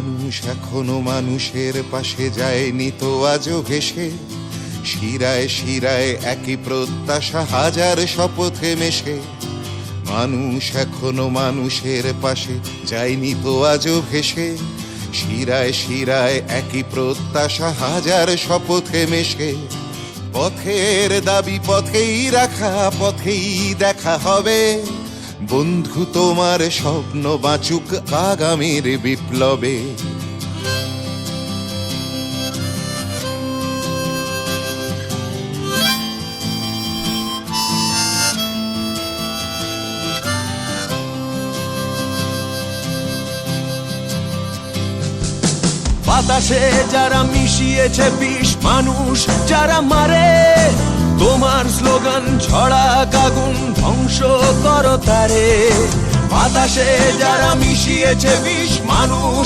মানুষ এখনো মানুষের পাশে যায়নি তো আজও ভেসে, শিরায় শিরায় একই প্রত্যাশা হাজার শপথে মেশে। মানুষ এখনো মানুষের পাশে যায়নি তো আজও ভেসে, শিরায় শিরায় একই প্রত্যাশা হাজার শপথে মেশে। পথের দাবি পথেই রাখা, পথেই দেখা হবে। বন্ধু তোমার স্বপ্ন বাঁচুক আগামীর বিপ্লবে। বাতাসে যারা মিশিয়েছে বিষ, মানুষ যারা মারে, তোমার স্লোগান ছড়া আগুন ধ্বংস করো তারে। বাতাসে যারা মিশিয়েছে বিষ, মানুষ